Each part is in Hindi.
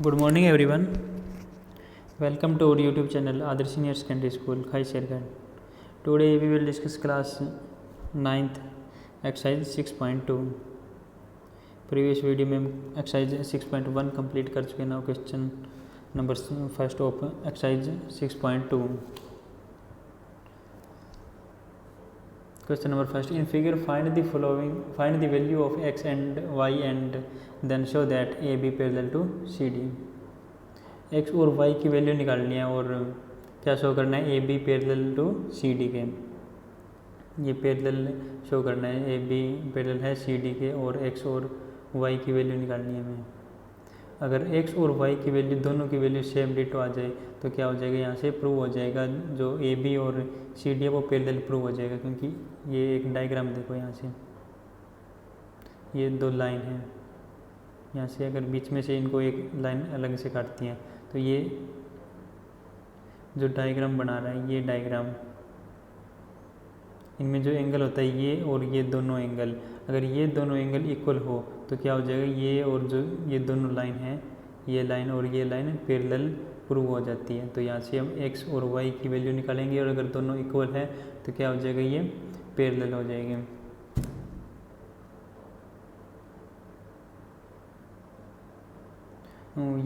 Good morning everyone. Welcome to our YouTube channel Adarsh Senior Secondary School, Khai Shergarh. Today we will discuss class 9th exercise 6.2. Previous video में एक्सरसाइज 6.1 कंप्लीट कर चुके हैं. Now question number first of exercise 6.2. Question number first. In figure find the following, find the value of x and y and then show that AB parallel to CD. x और y की वैल्यू निकालनी है और क्या शो करना है, A B parallel to C D के. ये पैरेलल शो करना है, ए बी पैरेलल है सी डी के और x और y की वैल्यू निकालनी है हमें. अगर x और y की वैल्यू दोनों की वैल्यू सेम डिटो आ जाए तो क्या हो जाएगा, यहाँ से प्रूव हो जाएगा जो ए बी और सी डी है वो पैरेलल प्रूव हो जाएगा. क्योंकि ये एक डायग्राम देखो, यहाँ से ये दो लाइन है, यहाँ से अगर बीच में से इनको एक लाइन अलग से काटती हैं तो ये जो डायग्राम बना रहा है, ये डायग्राम, इनमें जो एंगल होता है ये और ये दोनों एंगल, अगर ये दोनों एंगल इक्वल हो तो क्या हो जाएगा, ये और जो ये दोनों लाइन है, ये लाइन और ये लाइन पैरेलल प्रूव हो जाती है. तो यहाँ से हम x और y की वैल्यू निकालेंगे और अगर दोनों इक्वल है तो क्या हो जाएगा, ये पैरेलल हो जाएंगे.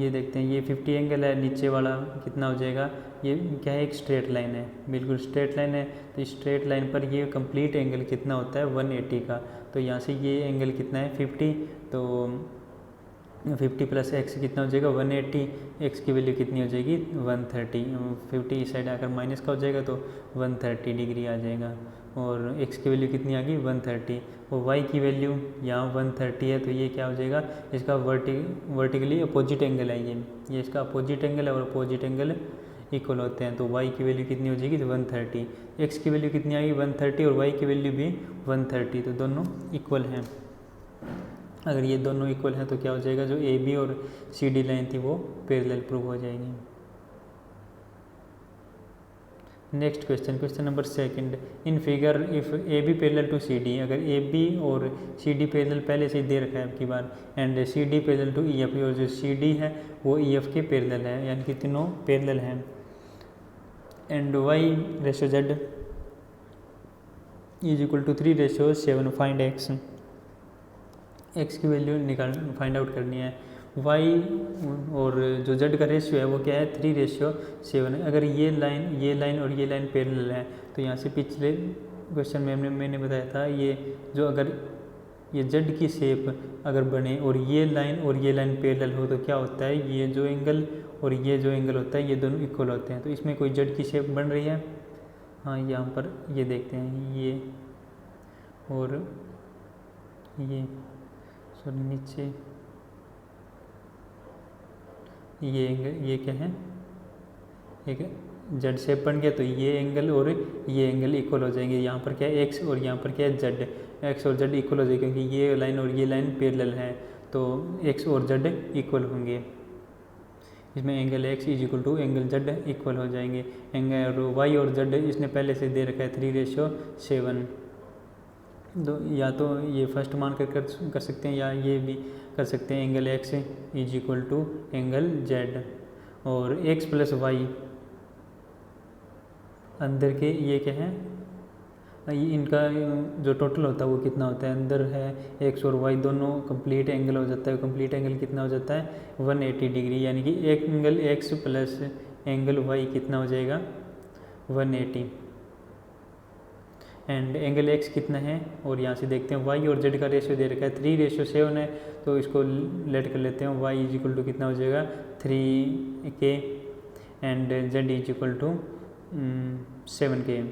ये देखते हैं, ये 50 एंगल है, नीचे वाला कितना हो जाएगा, ये क्या है, एक स्ट्रेट लाइन है, बिल्कुल स्ट्रेट लाइन है. तो स्ट्रेट लाइन पर ये कंप्लीट एंगल कितना होता है, 180 का. तो यहाँ से ये एंगल कितना है, 50. तो 50 प्लस एक्स कितना हो जाएगा, 180. एक्स की वैल्यू कितनी हो जाएगी, 130. 50 इस साइड आकर माइनस का हो जाएगा तो 130 डिग्री आ जाएगा. और एक्स की वैल्यू कितनी आ गई, 130. और वाई की वैल्यू यहाँ 130 है, तो ये क्या हो जाएगा, इसका वर्टिकली अपोजिट एंगल है, ये इसका अपोजिट एंगल है और अपोजिट एंगल इक्वल होते हैं. तो y की वैल्यू कितनी हो जाएगी, 130. x की वैल्यू कितनी आएगी, 130 और y की वैल्यू भी 130. तो दोनों इक्वल हैं. अगर ये दोनों इक्वल हैं तो क्या हो जाएगा, जो ए बी और सी डी लाइन थी वो पैरेलल प्रूव हो जाएगी. Next question, question number second. In figure if A B parallel to C D, अगर ए बी और सी डी पैरेलल पहले से ही दे रखा है आपकी बार, and C D parallel to E F, और जो सी डी है वो ई एफ के पैरेलल है, यानी कि तीनों पैरेलल हैं. And Y ratio Z is equal to 3:7. Find X, X की वैल्यू फाइंड आउट करनी है. y और जो z का रेशियो है वो क्या है, 3:7 है. अगर ये लाइन और ये लाइन पैरेलल है तो यहाँ से पिछले क्वेश्चन में मैंने बताया था, ये जो अगर ये z की शेप अगर बने और ये लाइन पैरेलल हो तो क्या होता है, ये जो एंगल और ये जो एंगल होता है ये दोनों इक्वल होते हैं. तो इसमें कोई z की शेप बन रही है, हाँ यहाँ पर ये देखते हैं, ये और ये सॉरी नीचे ये एंगल, ये क्या है, एक जेड शेप बन गया. तो ये एंगल और ये एंगल इक्वल हो जाएंगे. यहाँ पर क्या है, एक्स और यहाँ पर क्या है, जेड. एक्स और जेड इक्वल हो जाएगी क्योंकि ये लाइन और ये लाइन पैरेलल है, तो एक्स और जेड इक्वल होंगे. इसमें angle X is equal to angle Z equal हो जाएंगे. एंगल वाई और जेड इसने पहले से दे रखा है 3:7. तो या तो ये फर्स्ट मान कर सकते हैं या ये भी कर सकते हैं, angle X is equal to angle Z. और एक्स प्लस वाई अंदर के ये क्या है, इनका जो टोटल होता है वो कितना होता है, अंदर है एक्स और वाई दोनों कंप्लीट एंगल हो जाता है. कंप्लीट एंगल कितना हो जाता है, 180 डिग्री. यानी कि एक angle X plus angle Y कितना हो जाएगा, 180. एंड एंगल एक्स कितना है, और यहाँ से देखते हैं वाई और जेड का रेशियो दे रखा है 3:7 है, तो इसको लेट कर लेते हैं. वाई इज इक्वल टू कितना हो जाएगा, 3k and Z is equal to 7k.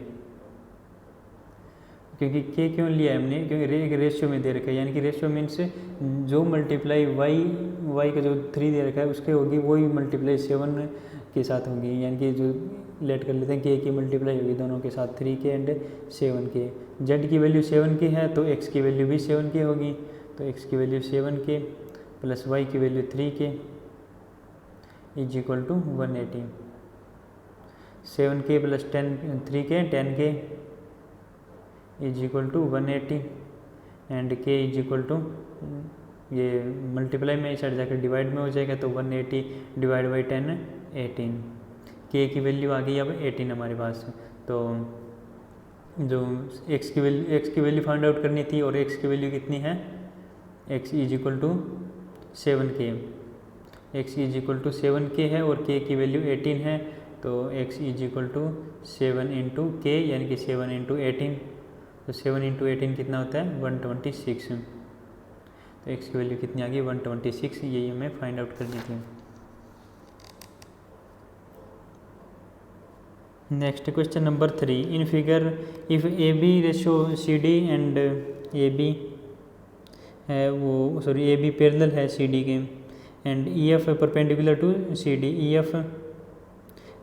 क्योंकि k क्यों लिया है हमने, क्योंकि एक रेशियो में दे रखा है, यानी कि रेशियो मीन्स जो मल्टीप्लाई वाई का जो 3 दे रखा है उसके होगी वही मल्टीप्लाई 7 के साथ होगी. यानी कि जो लेट कर लेते हैं k की मल्टीप्लाई होगी दोनों के साथ, 3k एंड 7k. z की वैल्यू 7k है तो x की वैल्यू भी 7k होगी. तो x की वैल्यू 7k प्लस y की value 3k is equal to 180. 7k plus 3k 10k is equal to 180 and k is equal to ये मल्टीप्लाई में इस साइड जाकर डिवाइड में हो जाएगा, तो 180 डिवाइड बाई 10 18। के की वैल्यू आ गई अब 18 हमारे पास। तो जो एक्स की वैल्यू फाइंड आउट करनी थी, और एक्स की वैल्यू कितनी है, X is equal to 7k। X is equal to 7k है और k की वैल्यू 18 है, तो x is equal to 7 into K, यानी कि 7 इंटू 18। तो 7 इंटू 18 कितना होता है 126। तो x की वैल्यू कितनी आ गई 126, यही हमें फाइंड आउट करनी थी। Next question number 3, in figure if A B ratio C D and A B है वो ए बी पैरेलल है सी डी के, and E F perpendicular to C D, E F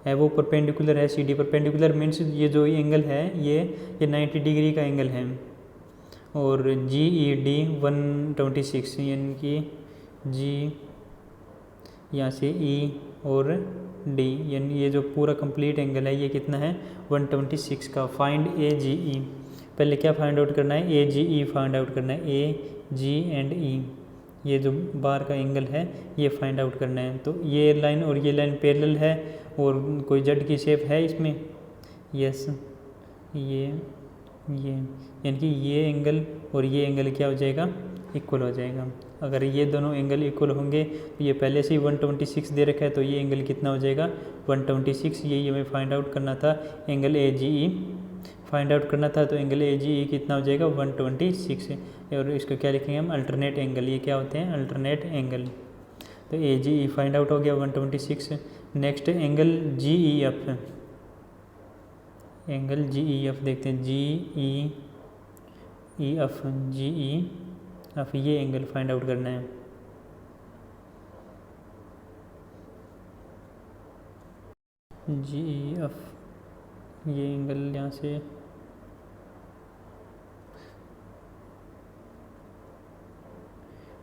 है वो परपेंडिकुलर है सी डी। परपेंडिकुलर मीन्स ये जो एंगल है ये 90 डिग्री का एंगल है, और जी ई डी 126, यानी कि जी यहाँ से ई और डी, यानी ये जो पूरा कंप्लीट एंगल है ये कितना है 126 का। फाइंड ए जी ई, पहले क्या फाइंड आउट करना है, ए जी ई फाइंड आउट करना है, ए जी एंड ई, ये जो बार का एंगल है ये फाइंड आउट करना है। तो ये लाइन और ये लाइन पैरेलल है, और कोई जेड की शेप है इसमें, यस ये यानी कि ये एंगल और ये एंगल क्या हो जाएगा, इक्वल हो जाएगा। अगर ये दोनों एंगल इक्वल होंगे तो ये पहले से ही 126 दे रखा है, तो ये एंगल कितना हो जाएगा 126, यही हमें फाइंड आउट करना था। Angle A G E find out करना था, तो एंगल ए जी ई कितना हो जाएगा 126, और इसको क्या लिखेंगे हम अल्टरनेट एंगल। ये क्या होते हैं अल्टरनेट एंगल। तो ए जी ई फाइंड आउट हो गया 126। Next angle G E F, angle G E F देखते हैं, जी E F, G E F, ये एंगल फाइंड आउट करना है। जी ई एफ, ये एंगल यहाँ से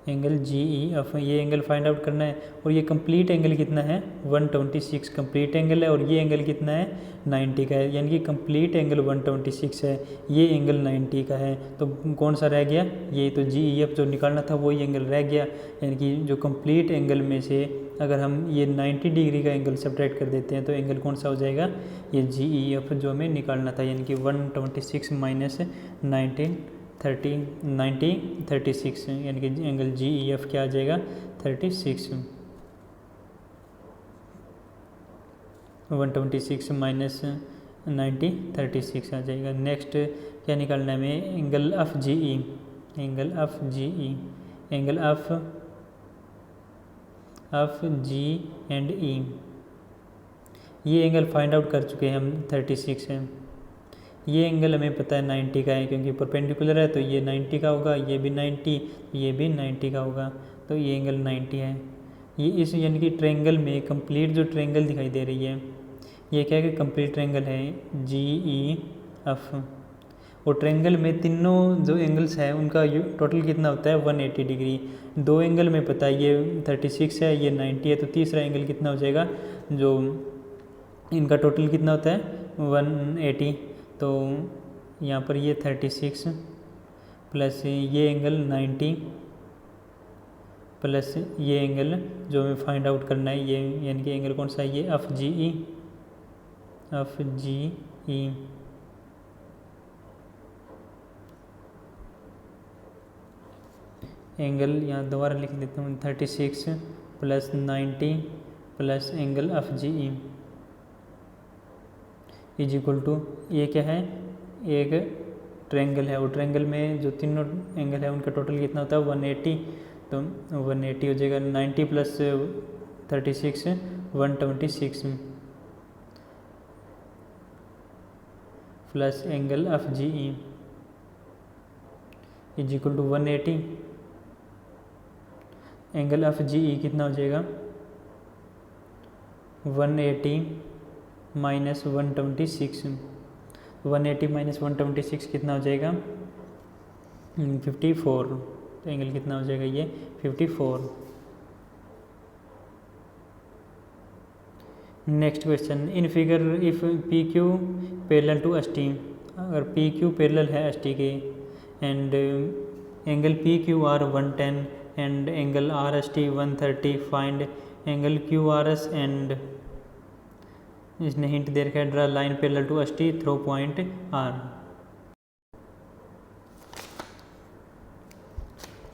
एंगल जी ई एफ, ये एंगल फाइंड आउट करना है। और ये कंप्लीट एंगल कितना है 126 कंप्लीट एंगल है, और ये एंगल कितना है 90 का है, यानी कि कंप्लीट एंगल 126 है, ये एंगल 90 का है। तो कौन सा रह गया, ये तो जी ई एफ जो निकालना था वही एंगल रह गया, यानी कि जो कंप्लीट एंगल में से अगर हम ये 90 डिग्री का एंगल सब्ट्रैक्ट कर देते हैं तो एंगल कौन सा हो जाएगा, ये जी ई एफ जो हमें निकालना था, यानी कि 126 माइनस 36, यानी कि एंगल जी ई एफ क्या आ जाएगा 36, 126 माइनस 90 36 आ जाएगा। नेक्स्ट क्या निकालना है हमें, angle F G E, angle F G E, angle F G and E, ये एंगल फाइंड आउट कर चुके हैं हम 36 है। ये एंगल हमें पता है 90 का है, क्योंकि परपेंडिकुलर है तो ये 90 का होगा, ये भी 90, ये भी 90 का होगा, तो ये एंगल 90 है। ये इस यानी कि ट्रायंगल में कंप्लीट जो ट्रायंगल दिखाई दे रही है ये क्या है कि कंप्लीट ट्रायंगल है जी ई एफ, और ट्रायंगल में तीनों जो एंगल्स है उनका टोटल कितना होता है 180 डिग्री। दो एंगल में पता है ये 36 है, ये 90 है, तो तीसरा एंगल कितना हो जाएगा, जो इनका टोटल कितना होता है 180। तो यहाँ पर ये 36 प्लस ये एंगल 90 प्लस ये एंगल जो हमें फाइंड आउट करना है, ये यानी कि एंगल कौन सा है, ये एफ जी ई, एंगल यहाँ दोबारा लिख देता हूँ 36 plus 90 plus angle F G E is equal to, ये क्या है एक ट्रायंगल है, और ट्रायंगल में जो तीनों एंगल है उनका टोटल कितना होता है 180, तो 180 हो जाएगा 90 plus 36 126 plus angle F G E is equal to 180, angle F G E कितना हो जाएगा 180 माइनस 126, 180 माइनस 126 कितना हो जाएगा 54, तो एंगल कितना हो जाएगा ये 54। Next question, in figure if P Q parallel to S T, अगर पी क्यू पैरेलल है एस टी के, and angle P Q R 110 and angle RST 130. Find angle QRS and इसने हिंट दे रखा है draw line parallel to ST through point R।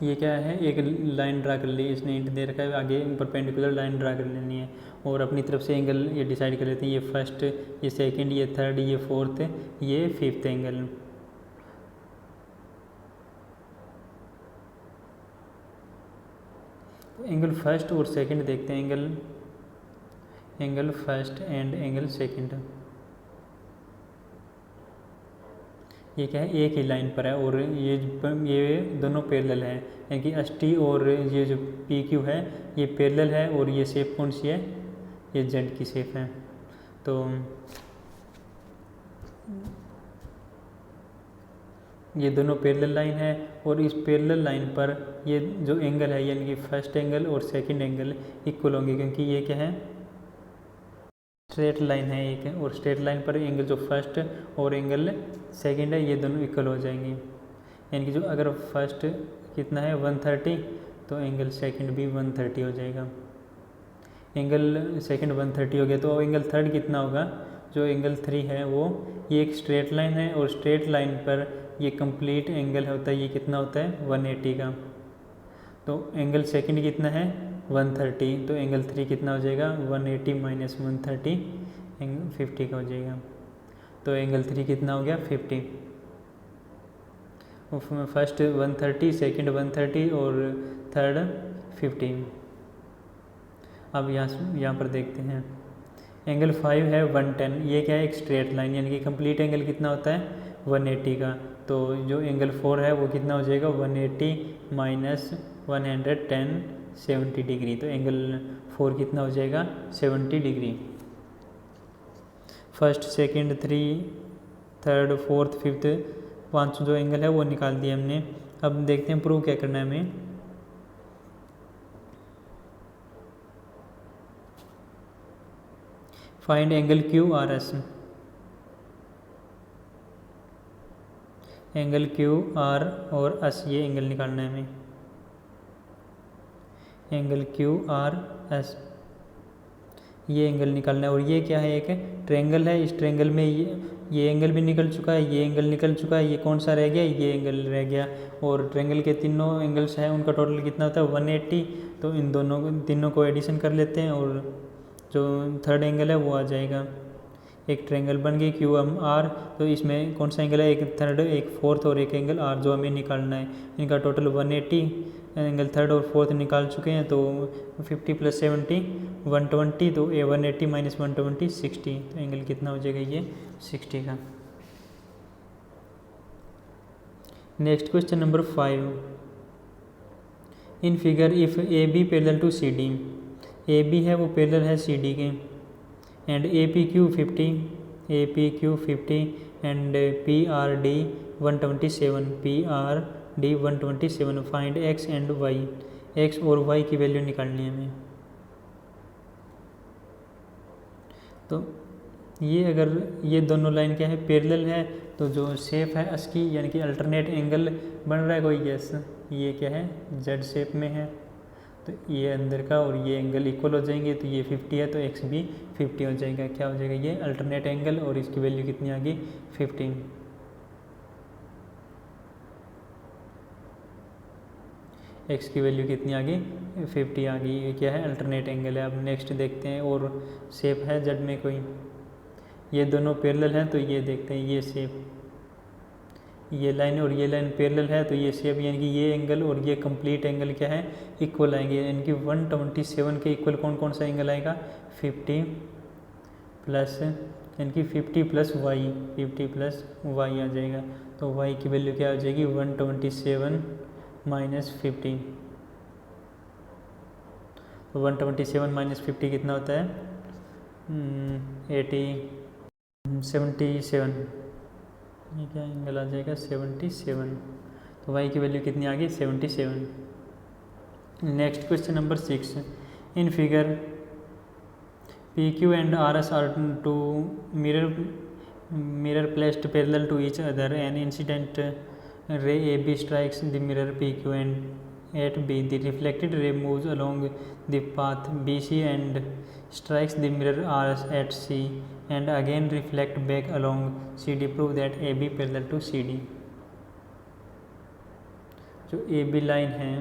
ये क्या है, एक लाइन ड्रा कर ली, इसने हिंट दे रखा है आगे परपेंडिकुलर लाइन ड्रा कर लेनी है और अपनी तरफ से एंगल ये डिसाइड कर लेते हैं, ये फर्स्ट, ये सेकंड, ये थर्ड, ये फोर्थ, ये फिफ्थ एंगल। एंगल फर्स्ट और सेकंड देखते हैं, angle first and angle second, ये क्या है, एक ही लाइन पर है और ये दोनों पैरेलल है, यानी कि ST और ये जो PQ है ये पैरेलल है और ये शेप कौन सी है, ये Z की शेप है। तो ये दोनों पैरेलल लाइन है और इस पैरेलल लाइन पर ये जो एंगल है यानी कि फर्स्ट एंगल और सेकंड एंगल इक्वल होंगे, क्योंकि ये क्या है, स्ट्रेट लाइन है एक, और स्ट्रेट लाइन पर एंगल जो फर्स्ट और एंगल सेकंड है ये दोनों इक्वल हो जाएंगे, यानी कि जो अगर फर्स्ट कितना है 130 तो एंगल सेकंड भी 130 हो जाएगा। एंगल सेकंड 130 हो गया तो एंगल थर्ड कितना होगा, जो एंगल 3 है वो, ये एक स्ट्रेट लाइन है और स्ट्रेट लाइन पर ये कंप्लीट एंगल होता है, ये कितना होता है 180 का। तो एंगल सेकंड कितना है 130, तो एंगल 3 कितना हो जाएगा 180 माइनस 130 एंगल 50 का हो जाएगा। तो एंगल 3 कितना हो गया 50, फर्स्ट 130, सेकंड 130 और थर्ड 50। अब यहाँ पर देखते हैं एंगल 5 है 110, ये क्या है एक स्ट्रेट लाइन, यानी कि कंप्लीट एंगल कितना होता है 180 का। तो जो एंगल 4 है वो कितना हो जाएगा 180 माइनस 110 70 डिग्री, तो एंगल 4 कितना हो जाएगा 70 degree. First, second, 3, third, fourth, fifth, 5 जो एंगल है वो निकाल दिए हमने। अब देखते हैं प्रूव क्या करना है हमें। Find angle QRS, angle QR और S, ये एंगल निकालना है हमें, एंगल QRS ये एंगल निकालना है। और ये क्या है, एक ट्रायंगल है, इस ट्रायंगल में ये एंगल भी निकल चुका है, ये एंगल निकल चुका है, ये कौन सा रह गया, ये एंगल रह गया। और ट्रायंगल के तीनों एंगल्स हैं उनका टोटल कितना होता है 180, तो इन तीनों को एडिशन कर लेते हैं और जो थर्ड एंगल है वो आ जाएगा। एक ट्रायंगल बन गई QMR, तो इसमें कौन सा एंगल है, एक थर्ड, एक फोर्थ और एक एंगल R जो हमें निकालना है। इनका टोटल 180, एंगल थर्ड और फोर्थ निकाल चुके हैं, तो 50 + 70 120, तो 180 माइनस 120 60, तो एंगल कितना हो जाएगा ये 60 का। Next question number 5, in figure if AB parallel to CD, AB है वो पैरेलल है CD के, and APQ 50 and PRD 127, PRD 127, find X and Y, X और Y की वैल्यू निकालनी है हमें। तो ये अगर ये दोनों लाइन क्या है पैरेलल है, तो जो शेप है इसकी यानी कि अल्टरनेट एंगल बन रहा है कोई, यस ये क्या है Z शेप में है, तो ये अंदर का और ये एंगल इक्वल हो जाएंगे, तो ये 50 है तो X भी 50 हो जाएगा। क्या हो जाएगा ये अल्टरनेट एंगल, और इसकी वैल्यू कितनी आ गई 15। X की वैल्यू कितनी आ गई 50 आ गई, ये क्या है अल्टरनेट एंगल है। अब नेक्स्ट देखते हैं और शेप है Z में कोई, ये दोनों पैरेलल हैं, तो ये देखते हैं ये शेप, ये लाइन और ये लाइन पैरेलल है, तो ये शेप यानी कि ये एंगल और ये कंप्लीट एंगल क्या है इक्वल आएंगे, यानी कि 127 के इक्वल कौन कौन सा एंगल आएगा 50 प्लस, यानी कि 50 + Y, 50 + Y आ जाएगा। तो Y की वैल्यू क्या हो जाएगी 127 माइनस 50, तो 127 माइनस 50 कितना होता है 77, ये क्या एंगल आ जाएगा 77, तो Y की वैल्यू कितनी आ गई 77। Next question number 6, in figure PQ and RS are two mirror placed parallel to each other, an incident ray AB strikes the mirror PQ and at B. The reflected ray moves along the path BC and strikes the mirror arch at C and again reflect back along CD. Prove that AB parallel to CD. जो AB लाइन है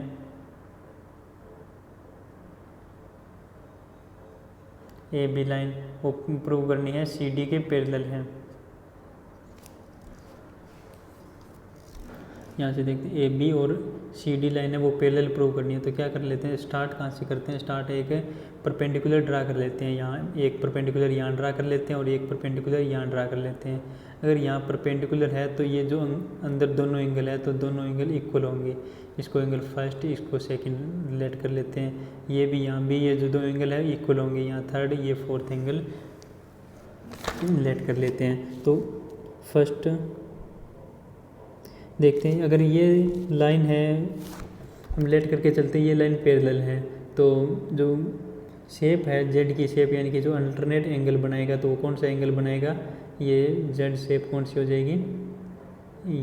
AB लाइन वो प्रूव करनी है CD के पैरेलल है। यहाँ से देखते हैं AB और CD लाइन है वो पैरेलल प्रूव करनी है। तो क्या कर लेते हैं, स्टार्ट कहाँ से करते हैं, स्टार्ट एक परपेंडिकुलर ड्रा कर लेते हैं। यहाँ एक परपेंडिकुलर यहाँ ड्रा कर लेते हैं और एक परपेंडिकुलर यहाँ ड्रा कर लेते हैं। अगर यहाँ परपेंडिकुलर है तो ये जो अंदर दोनों एंगल है तो दोनों एंगल इक्वल होंगे। इसको एंगल फर्स्ट, इसको सेकंड लेट कर लेते हैं। ये भी यहाँ भी ये जो दो एंगल है इक्वल होंगे। यहाँ थर्ड, ये फोर्थ एंगल लेट कर लेते हैं। तो फर्स्ट देखते हैं, अगर ये लाइन है हम लेट करके चलते हैं, ये लाइन पैरेलल है तो जो शेप है जेड की शेप यानी कि जो अल्टरनेट एंगल बनाएगा तो वो कौन सा एंगल बनाएगा, ये जेड शेप कौन सी हो जाएगी,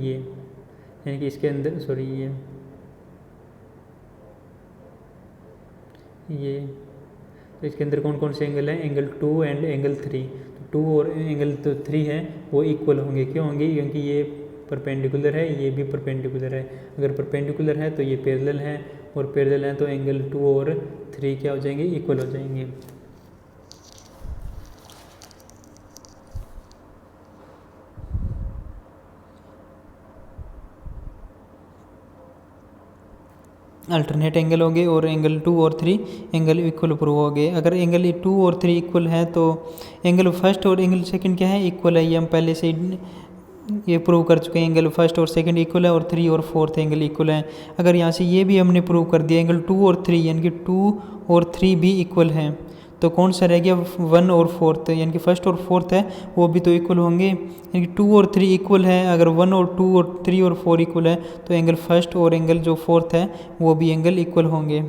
ये यानी कि इसके अंदर सॉरी ये तो इसके अंदर कौन कौन से एंगल है, एंगल 2 एंड एंगल 3। तो 2 और एंगल तो 3 है वो इक्वल होंगे। क्यों होंगे, क्योंकि ये परपेंडिकुलर है, ये भी परपेंडिकुलर है। अगर परपेंडिकुलर है तो ये पैरेलल है और पैरेलल है तो एंगल 2 और 3 क्या हो जाएंगे, इक्वल हो जाएंगे। अल्टरनेट एंगल हो गए और एंगल 2 और 3 एंगल इक्वल प्रूव हो गए। अगर एंगल 2 और 3 इक्वल है तो एंगल फर्स्ट और एंगल सेकंड क्या है, इक्वल है। ये हम पहले से ये प्रूव कर चुके हैं, एंगल फर्स्ट और सेकंड इक्वल है और 3 और 4th एंगल इक्वल है। अगर यहाँ से ये भी हमने प्रूव कर दिया एंगल 2 और 3 यानी कि 2 और 3 भी इक्वल हैं, तो कौन सा रह गया 1 और 4th यानी कि फर्स्ट और 4th है वो भी तो इक्वल होंगे। यानी कि 2 और 3 इक्वल है, अगर 1 और 2 और 3 और 4 इक्वल है तो एंगल फर्स्ट और एंगल जो 4th है वो भी एंगल इक्वल होंगे।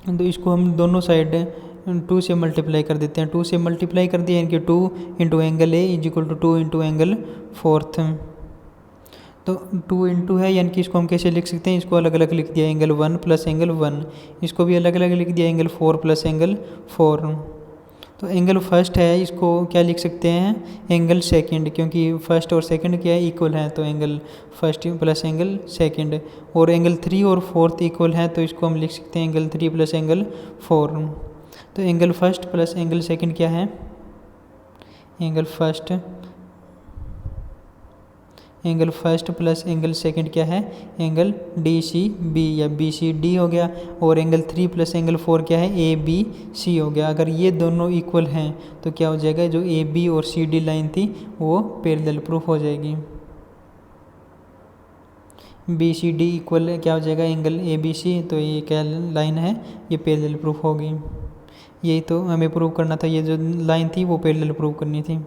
तो इसको हम दोनों साइड 2 से मल्टीप्लाई कर देते हैं। 2 से मल्टीप्लाई कर दिया यानी कि 2 into angle A is equal to 2 into angle 4th। तो 2 इंटू है यानी कि इसको हम कैसे लिख सकते हैं, इसको अलग अलग लिख दिया एंगल 1 प्लस एंगल 1, इसको भी अलग अलग लिख दिया एंगल 4 प्लस एंगल 4। तो एंगल फर्स्ट है इसको क्या लिख सकते हैं, एंगल सेकंड, क्योंकि फर्स्ट और सेकंड क्या है इक्वल है तो angle first plus angle second. और एंगल 3 और 4th इक्वल है तो इसको हम लिख सकते हैं एंगल 3 प्लस एंगल 4। तो angle first plus angle second क्या है, angle first plus angle second क्या है, एंगल DCB या BCD हो गया। और एंगल 3 प्लस एंगल 4 क्या है, ABC हो गया। अगर ये दोनों इक्वल हैं तो क्या हो जाएगा, जो AB और CD लाइन थी वो पैरेलल प्रूफ हो जाएगी। BCD इक्वल क्या हो जाएगा, एंगल ABC, तो ये क्या लाइन है, ये पैरेलल प्रूफ होगी। यही तो हमें प्रूव करना था, ये जो लाइन थी वो पैरेलल प्रूव करनी थी।